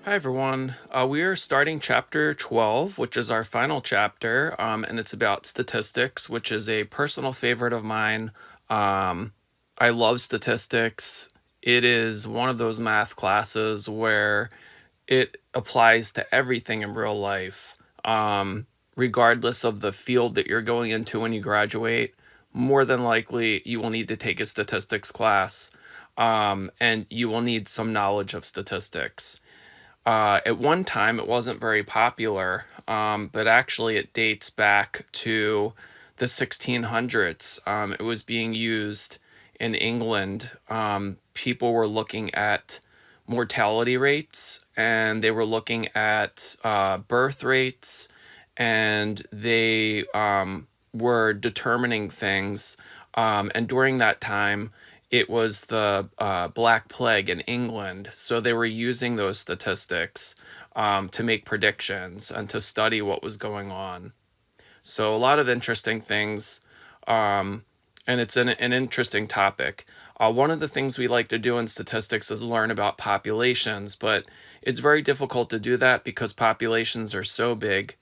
Hi, everyone. We are starting chapter 12, which is our final chapter, and it's about statistics, which is a personal favorite of mine. Um, I love statistics. It is one of those math classes where it applies to everything in real life, regardless of the field that you're going into when you graduate. More than likely, you will need to take a statistics class, and you will need some knowledge of statistics. At one time, it wasn't very popular, but actually, it dates back to the 1600s. It was being used in England. People were looking at mortality rates and they were looking at birth rates, and they were determining things. And during that time, it was the Black Plague in England. So they were using those statistics to make predictions and to study what was going on. So a lot of interesting things, um, and it's an interesting topic. One of the things we like to do in statistics is learn about populations, but it's very difficult to do that because populations are so big.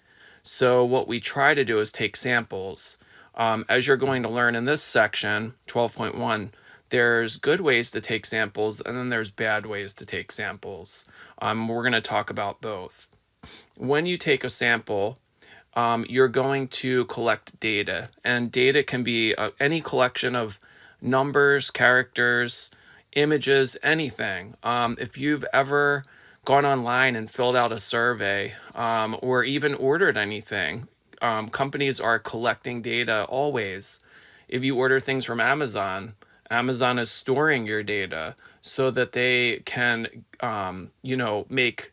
So what we try to do is take samples. As you're going to learn in this section, 12.1, there's good ways to take samples, and then there's bad ways to take samples. We're going to talk about both. When you take a sample, you're going to collect data, and data can be any collection of numbers, characters, images, anything. If you've ever gone online and filled out a survey, or even ordered anything, companies are collecting data always. If you order things from Amazon, Amazon is storing your data so that they can, make,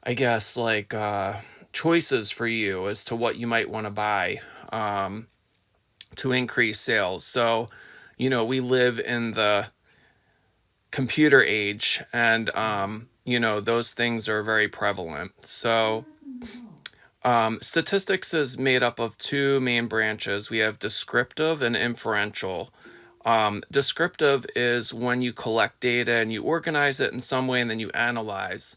I guess, like choices for you as to what you might want to buy to increase sales. So, we live in the computer age, and, those things are very prevalent. So, statistics is made up of two main branches. We have descriptive and inferential. Descriptive is when you collect data and you organize it in some way and then you analyze.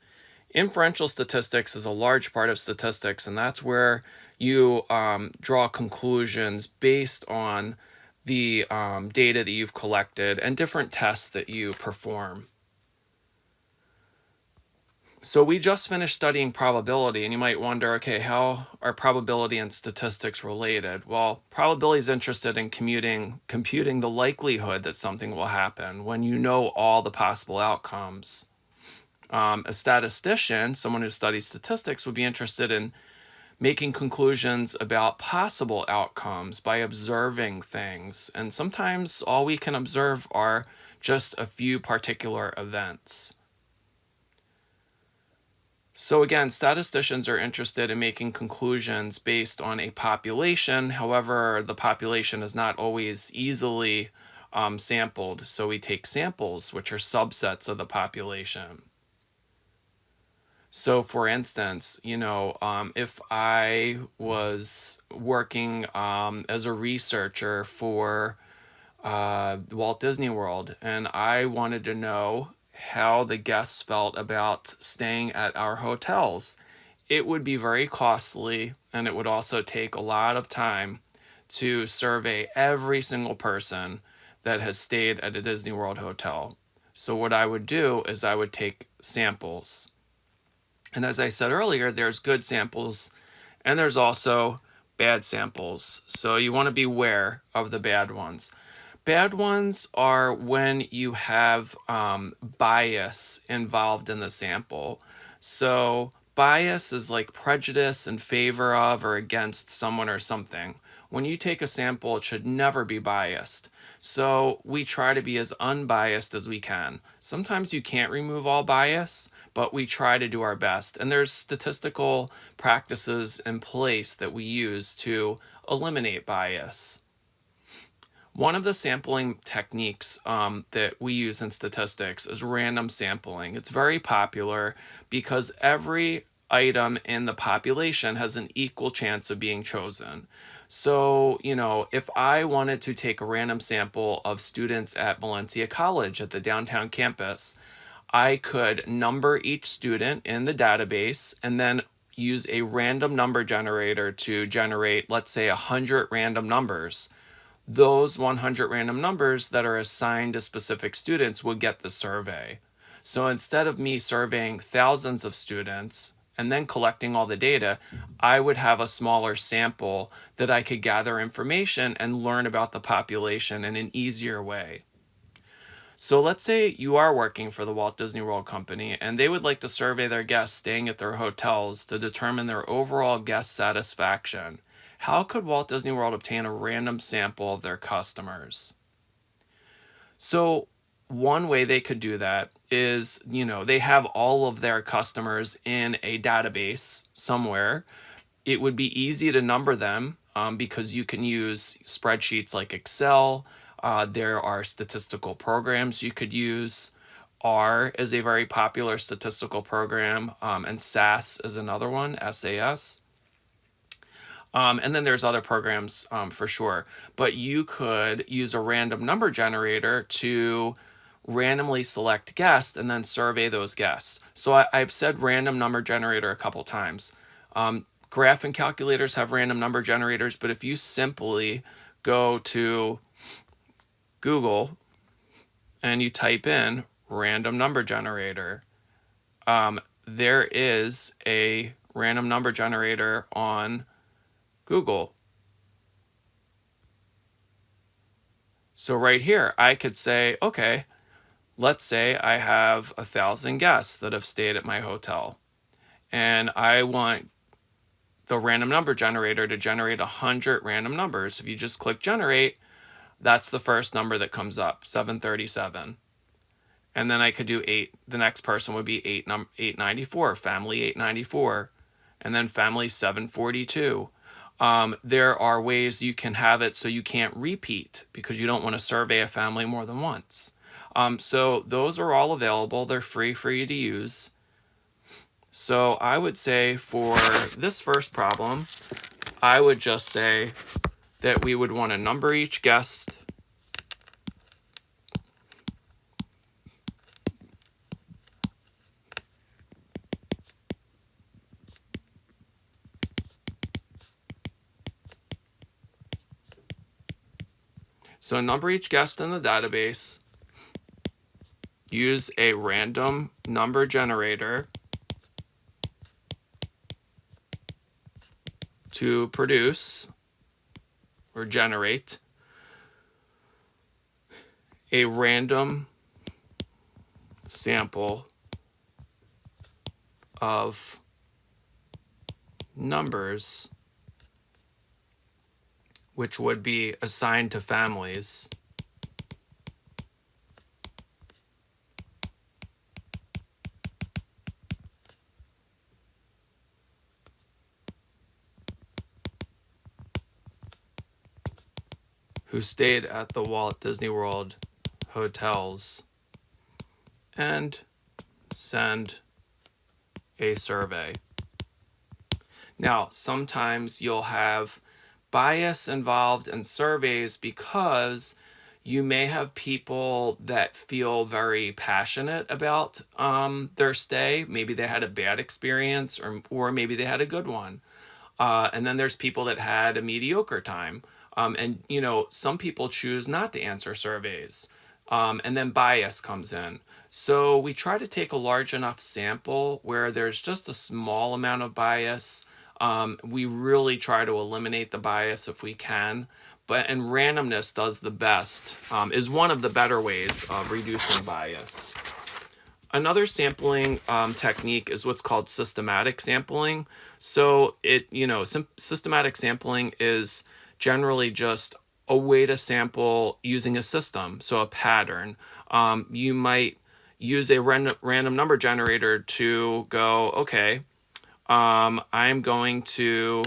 Inferential statistics is a large part of statistics, and that's where you draw conclusions based on the data that you've collected and different tests that you perform. So we just finished studying probability, and you might wonder, okay, how are probability and statistics related? Well, probability is interested in computing the likelihood that something will happen when you know all the possible outcomes. A statistician, someone who studies statistics, would be interested in making conclusions about possible outcomes by observing things. And sometimes all we can observe are just a few particular events. So again, statisticians are interested in making conclusions based on a population. However, the population is not always easily sampled. So we take samples, which are subsets of the population. So, for instance, if I was working as a researcher for Walt Disney World, and I wanted to know how the guests felt about staying at our hotels, it would be very costly, and it would also take a lot of time to survey every single person that has stayed at a Disney World hotel. So, what I would do is I would take samples. And as I said earlier, there's good samples and there's also bad samples. So you want to beware of the bad ones. Bad ones are when you have bias involved in the sample. So bias is like prejudice in favor of or against someone or something. When you take a sample, it should never be biased. So we try to be as unbiased as we can. Sometimes you can't remove all bias, but we try to do our best. And there's statistical practices in place that we use to eliminate bias. One of the sampling techniques that we use in statistics is random sampling. It's very popular because every item in the population has an equal chance of being chosen. So, if I wanted to take a random sample of students at Valencia College at the downtown campus, I could number each student in the database and then use a random number generator to generate, let's say, 100 random numbers. Those 100 random numbers that are assigned to specific students would get the survey. So instead of me surveying thousands of students and then collecting all the data, I would have a smaller sample that I could gather information and learn about the population in an easier way. So let's say you are working for the Walt Disney World Company and they would like to survey their guests staying at their hotels to determine their overall guest satisfaction. How could Walt Disney World obtain a random sample of their customers? So one way they could do that is, they have all of their customers in a database somewhere. It would be easy to number them because you can use spreadsheets like Excel. There are statistical programs you could use. R is a very popular statistical program, and SAS is another one, SAS. And then there's other programs for sure. But you could use a random number generator to randomly select guests and then survey those guests. So I've said random number generator a couple times. Graph and calculators have random number generators, but if you simply go to Google and you type in random number generator, there is a random number generator on Google. So right here, I could say, okay, let's say I have 1,000 guests that have stayed at my hotel, and I want the random number generator to generate 100 random numbers. If you just click generate, that's the first number that comes up, 737. And then I could do 8. The next person would be 894, family 894, and then family 742. There are ways you can have it so you can't repeat because you don't want to survey a family more than once. So those are all available. They're free for you to use. So I would say for this first problem, I would just say that we would want to number each guest. So number each guest in the database, use a random number generator to produce or generate a random sample of numbers which would be assigned to families who stayed at the Walt Disney World hotels, and send a survey. Now, sometimes you'll have bias involved in surveys because you may have people that feel very passionate about their stay. Maybe they had a bad experience, or maybe they had a good one. And then there's people that had a mediocre time. And, some people choose not to answer surveys. And then bias comes in. So we try to take a large enough sample where there's just a small amount of bias. We really try to eliminate the bias if we can. And randomness does the best, is one of the better ways of reducing bias. Another sampling technique is what's called systematic sampling. So systematic sampling is generally just a way to sample using a system, so a pattern. You might use a random number generator to go, okay, I'm going to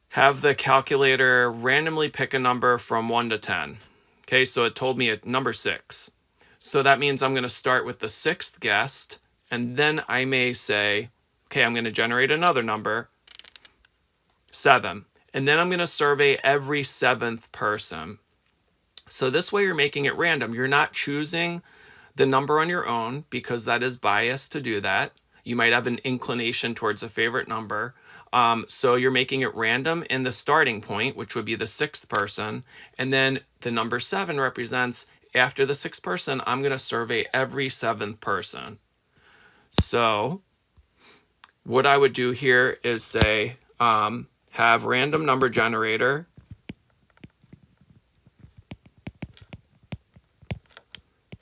have the calculator randomly pick a number from 1 to 10. Okay, so it told me at number 6. So that means I'm going to start with the 6th guest, and then I may say, okay, I'm going to generate another number, 7. And then I'm going to survey every 7th person. So this way you're making it random. You're not choosing the number on your own because that is biased to do that. You might have an inclination towards a favorite number. So you're making it random in the starting point, which would be the sixth person. And then the number 7 represents after the sixth person, I'm going to survey every seventh person. So what I would do here is say, have random number generator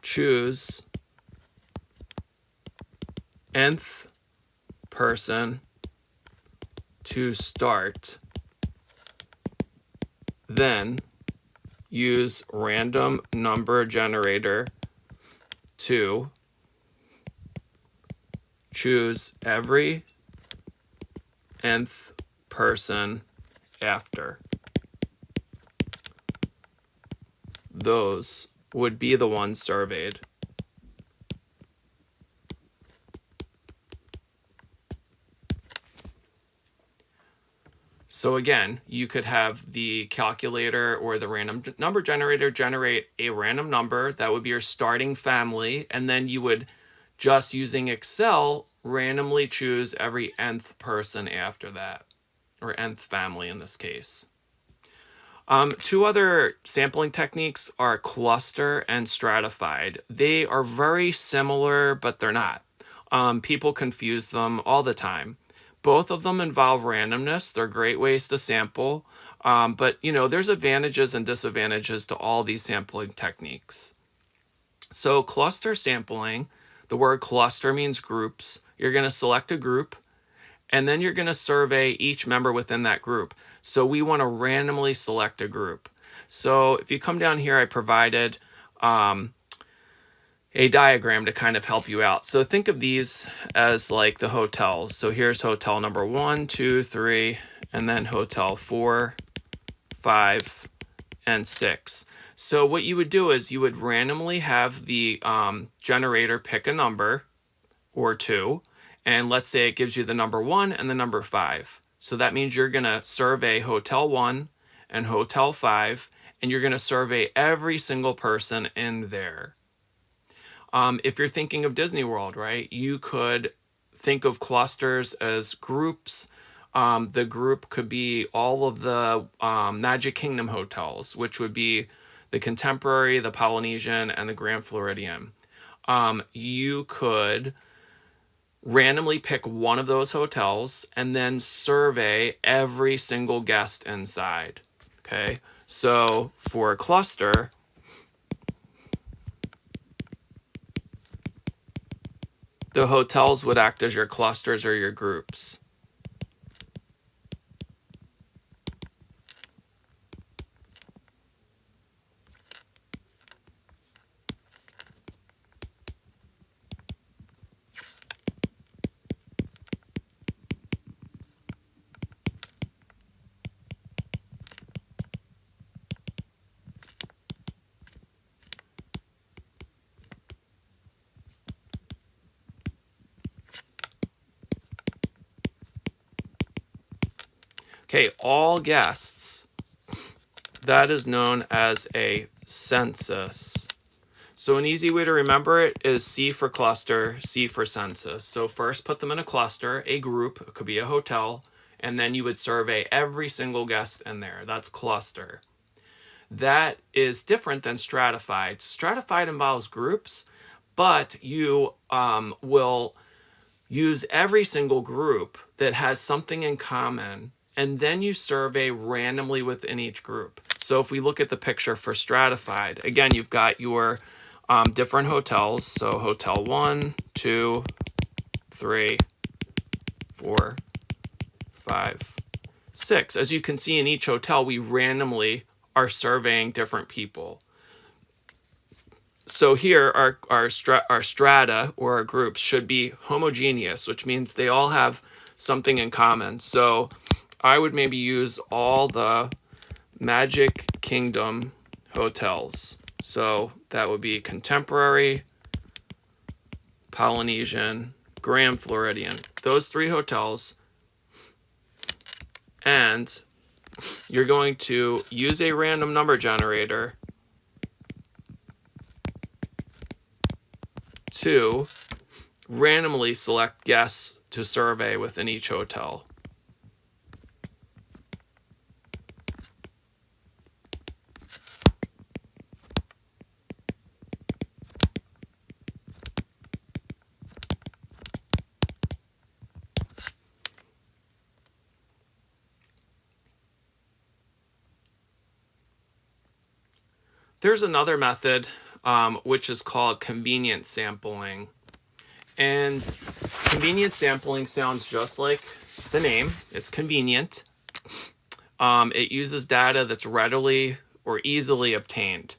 choose nth person to start, then use random number generator to choose every nth person after. Those would be the ones surveyed. So again, you could have the calculator or the random number generator generate a random number. That would be your starting family. And then you would, just using Excel, randomly choose every nth person after that, or nth family in this case. Two other sampling techniques are cluster and stratified. They are very similar, but they're not. People confuse them all the time. Both of them involve randomness. They're great ways to sample. But, there's advantages and disadvantages to all these sampling techniques. So cluster sampling, the word cluster means groups. You're going to select a group, and then you're going to survey each member within that group. So we want to randomly select a group. So if you come down here, I provided a diagram to kind of help you out. So think of these as like the hotels. So here's hotel number 1, 2, 3, and then hotel 4, 5, and 6. So what you would do is you would randomly have the generator pick a number or two, and let's say it gives you the number 1 and the number 5. So that means you're going to survey hotel 1 and hotel 5, and you're going to survey every single person in there. If you're thinking of Disney World, right, you could think of clusters as groups. The group could be all of the Magic Kingdom hotels, which would be the Contemporary, the Polynesian, and the Grand Floridian. You could randomly pick one of those hotels and then survey every single guest inside. Okay, so for a cluster, the hotels would act as your clusters or your groups. Okay, all guests, that is known as a census. So an easy way to remember it is C for cluster, C for census. So first put them in a cluster, a group, it could be a hotel, and then you would survey every single guest in there. That's cluster. That is different than stratified. Stratified involves groups, but you will use every single group that has something in common, and then you survey randomly within each group. So if we look at the picture for stratified, again, you've got your different hotels. So hotel 1, 2, 3, 4, 5, 6. As you can see in each hotel, we randomly are surveying different people. So here, our strata or our groups should be homogeneous, which means they all have something in common. So I would maybe use all the Magic Kingdom hotels. So that would be Contemporary, Polynesian, Grand Floridian. Those 3 hotels. And you're going to use a random number generator 2, randomly select guests to survey within each hotel. There's another method, which is called convenient sampling. And convenient sampling sounds just like the name. It's convenient. It uses data that's readily or easily obtained.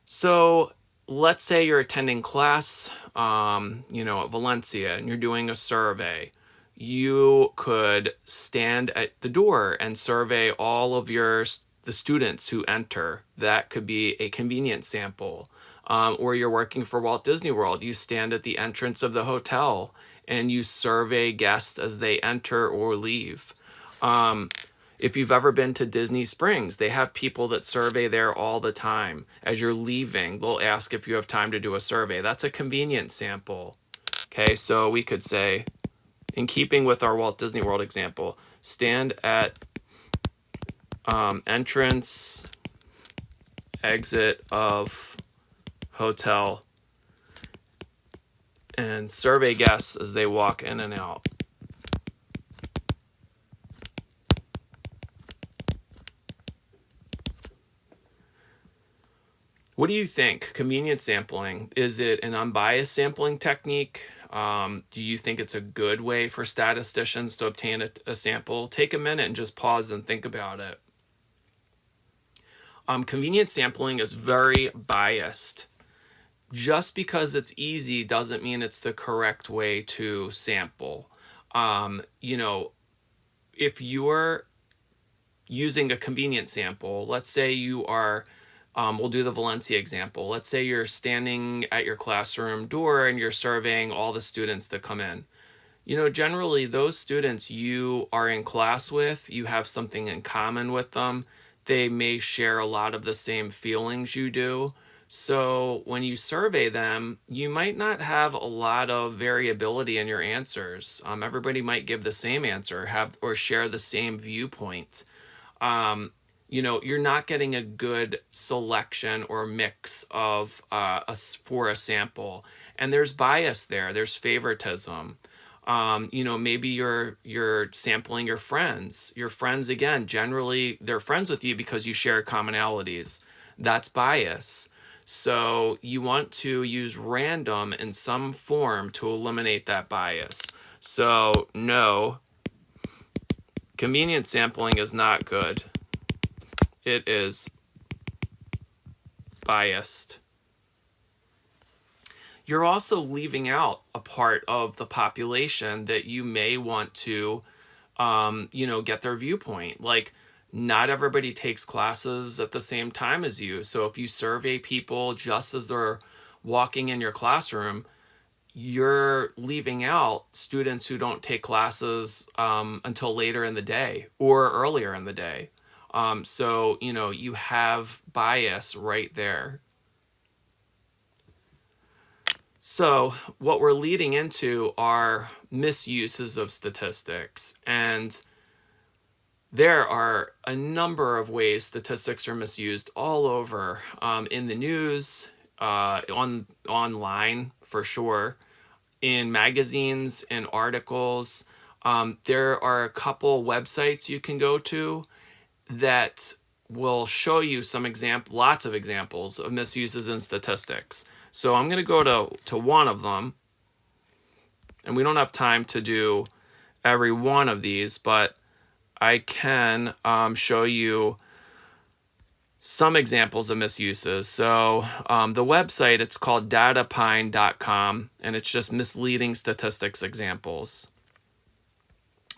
So let's say you're attending class, at Valencia, and you're doing a survey. You could stand at the door and survey all of the students who enter. That could be a convenient sample. Or you're working for Walt Disney World. You stand at the entrance of the hotel and you survey guests as they enter or leave. If you've ever been to Disney Springs, they have people that survey there all the time. As you're leaving, they'll ask if you have time to do a survey. That's a convenient sample. Okay, so we could say, in keeping with our Walt Disney World example, stand at entrance, exit of hotel, and survey guests as they walk in and out. What do you think? Convenient sampling, is it an unbiased sampling technique? Do you think it's a good way for statisticians to obtain a sample? Take a minute and just pause and think about it. Convenient sampling is very biased. Just because it's easy doesn't mean it's the correct way to sample. If you're using a convenient sample, let's say you are, we'll do the Valencia example. Let's say you're standing at your classroom door and you're surveying all the students that come in. Generally those students you are in class with, you have something in common with them. They may share a lot of the same feelings you do. So when you survey them, you might not have a lot of variability in your answers. Everybody might give the same answer, or share the same viewpoint. You're not getting a good selection or mix of for a sample, and there's bias there. There's favoritism. Maybe you're sampling your friends. Your friends, again, generally they're friends with you because you share commonalities. That's bias. So you want to use random in some form to eliminate that bias. So no, convenient sampling is not good. It is biased. You're also leaving out a part of the population that you may want to, get their viewpoint. Like, not everybody takes classes at the same time as you. So if you survey people just as they're walking in your classroom, you're leaving out students who don't take classes until later in the day or earlier in the day. So you have bias right there. So what we're leading into are misuses of statistics. And there are a number of ways statistics are misused all over, in the news, online for sure, in magazines and articles. There are a couple websites you can go to that will show you lots of examples of misuses in statistics. So I'm going to go to one of them, and we don't have time to do every one of these, but I can show you some examples of misuses. So the website, it's called datapine.com, and it's just misleading statistics examples.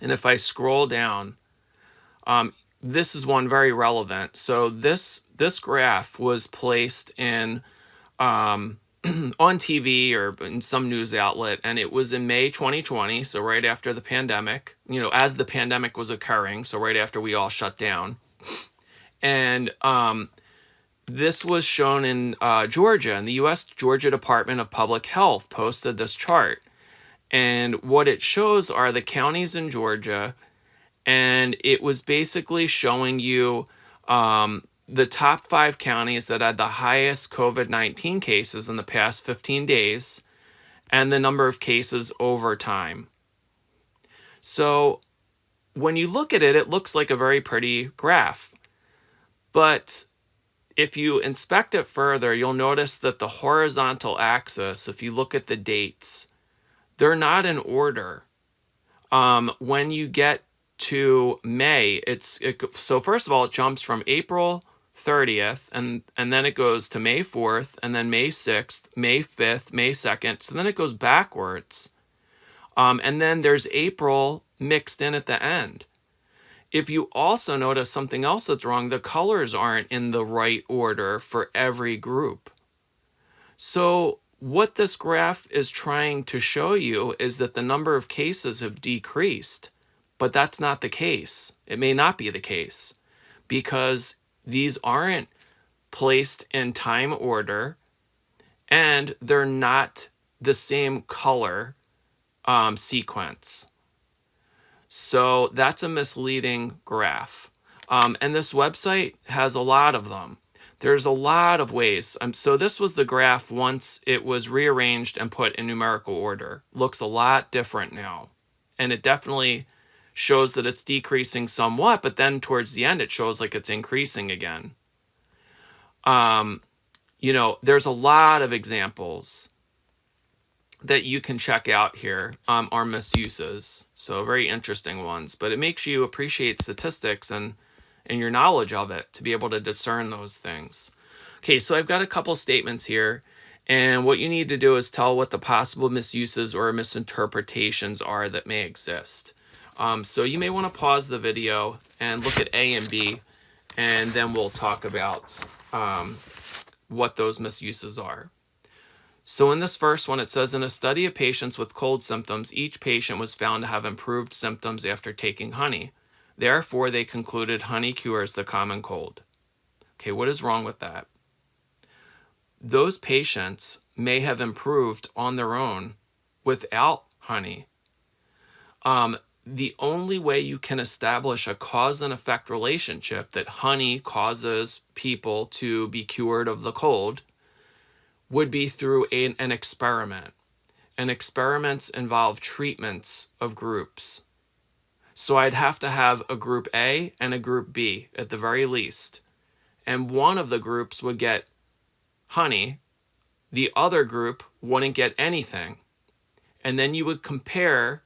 And if I scroll down, this is one very relevant. So this graph was placed in on TV or in some news outlet, and it was in May 2020, so right after the pandemic, as the pandemic was occurring, so right after we all shut down. And this was shown in Georgia, in the U.S. Georgia Department of Public Health posted this chart. And what it shows are the counties in Georgia, and it was basically showing you the top 5 counties that had the highest COVID-19 cases in the past 15 days and the number of cases over time. So when you look at it, it looks like a very pretty graph. But if you inspect it further, you'll notice that the horizontal axis, if you look at the dates, they're not in order. When you get to May, so first of all, it jumps from April 30th, and then it goes to May 4th, and then May 6th, May 5th, May 2nd. So then it goes backwards. And then there's April mixed in at the end. If you also notice something else that's wrong, the colors aren't in the right order for every group. So what this graph is trying to show you is that the number of cases have decreased, but that's not the case. It may not be the case because these aren't placed in time order and they're not the same color sequence. So that's a misleading graph. And this website has a lot of them. There's a lot of ways. So this was the graph once it was rearranged and put in numerical order. Looks a lot different now. And it definitely shows that it's decreasing somewhat, but then towards the end it shows like it's increasing again. There's a lot of examples that you can check out here are misuses. So very interesting ones, but it makes you appreciate statistics and your knowledge of it to be able to discern those things. Okay, so I've got a couple statements here, and what you need to do is tell what the possible misuses or misinterpretations are that may exist. So you may want to pause the video and look at A and B, and then we'll talk about what those misuses are. So in this first one, it says, in a study of patients with cold symptoms, each patient was found to have improved symptoms after taking honey. Therefore, they concluded honey cures the common cold. Okay, what is wrong with that? Those patients may have improved on their own without honey. The only way you can establish a cause and effect relationship that honey causes people to be cured of the cold would be through an experiment. And experiments involve treatments of groups. So I'd have to have a group A and a group B at the very least. And one of the groups would get honey, the other group wouldn't get anything. And then you would compare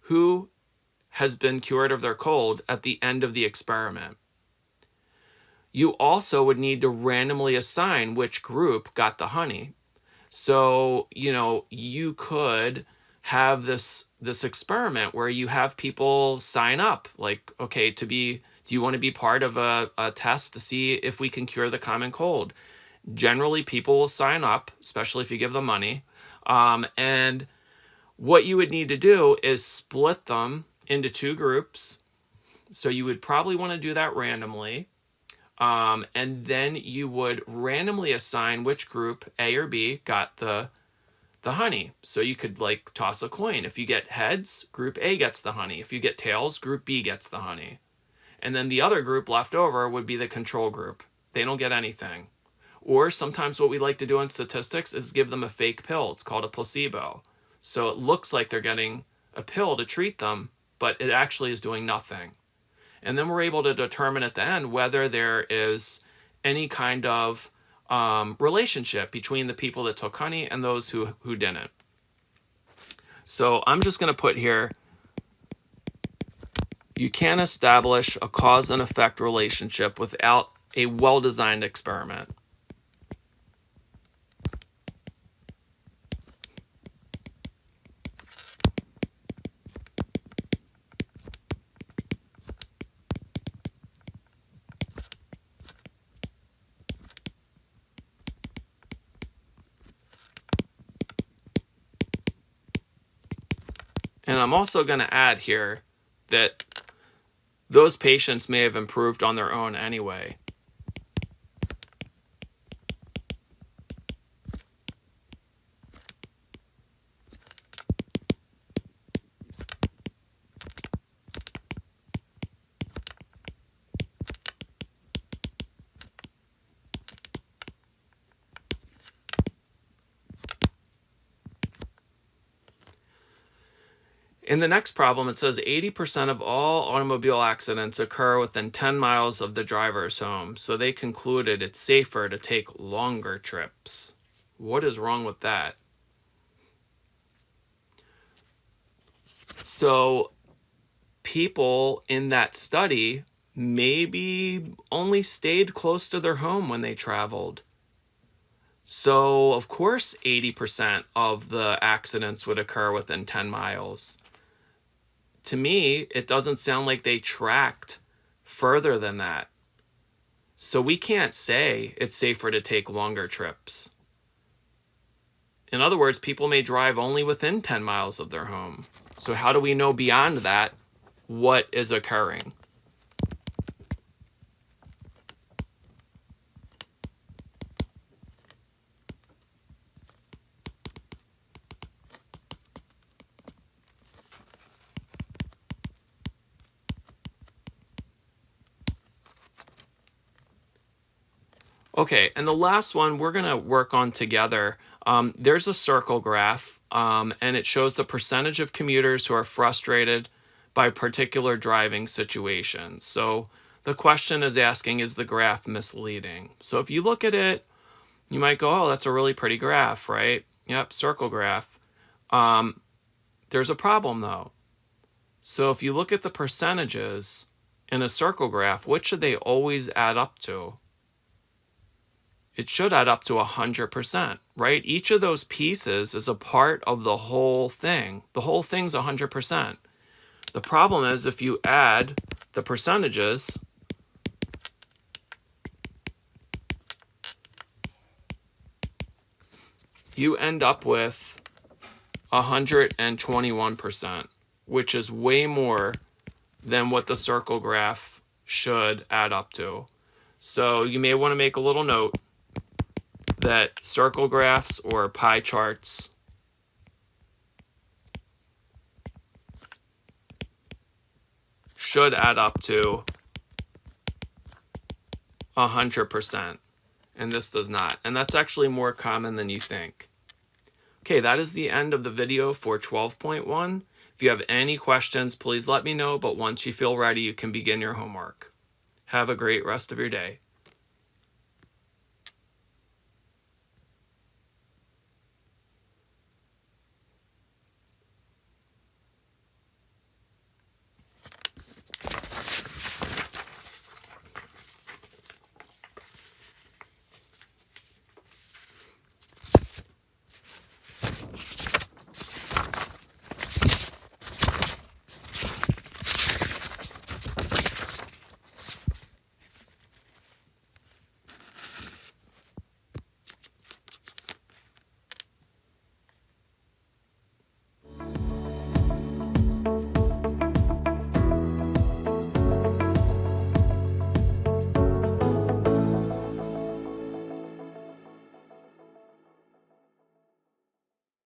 who has been cured of their cold at the end of the experiment. You also would need to randomly assign which group got the honey. So, you could have this experiment where you have people sign up, like, okay, do you want to be part of a test to see if we can cure the common cold? Generally, people will sign up, especially if you give them money. And what you would need to do is split them into 2 groups. So you would probably want to do that randomly. And then you would randomly assign which group, A or B, got the honey. So you could toss a coin. If you get heads, group A gets the honey. If you get tails, group B gets the honey. And then the other group left over would be the control group. They don't get anything. Or sometimes what we like to do in statistics is give them a fake pill. It's called a placebo. So it looks like they're getting a pill to treat them, but it actually is doing nothing. And then we're able to determine at the end whether there is any kind of relationship between the people that took honey and those who didn't. So I'm just going to put here, you can't establish a cause and effect relationship without a well-designed experiment. And I'm also going to add here that those patients may have improved on their own anyway. In the next problem, it says 80% of all automobile accidents occur within 10 miles of the driver's home, so they concluded it's safer to take longer trips. What is wrong with that? So people in that study maybe only stayed close to their home when they traveled. So, of course, 80% of the accidents would occur within 10 miles. To me, it doesn't sound like they tracked further than that. So we can't say it's safer to take longer trips. In other words, people may drive only within 10 miles of their home. So how do we know beyond that what is occurring? Okay, and the last one we're going to work on together. There's a circle graph, and it shows the percentage of commuters who are frustrated by particular driving situations. So the question is asking, is the graph misleading? So if you look at it, you might go, oh, that's a really pretty graph, right? Yep, circle graph. There's a problem, though. So if you look at the percentages in a circle graph, what should they always add up to? It should add up to 100%, right? Each of those pieces is a part of the whole thing. The whole thing's 100%. The problem is if you add the percentages, you end up with 121%, which is way more than what the circle graph should add up to. So you may want to make a little note that circle graphs or pie charts should add up to 100%, and this does not. And that's actually more common than you think. Okay, that is the end of the video for 12.1. If you have any questions, please let me know, but once you feel ready, you can begin your homework. Have a great rest of your day.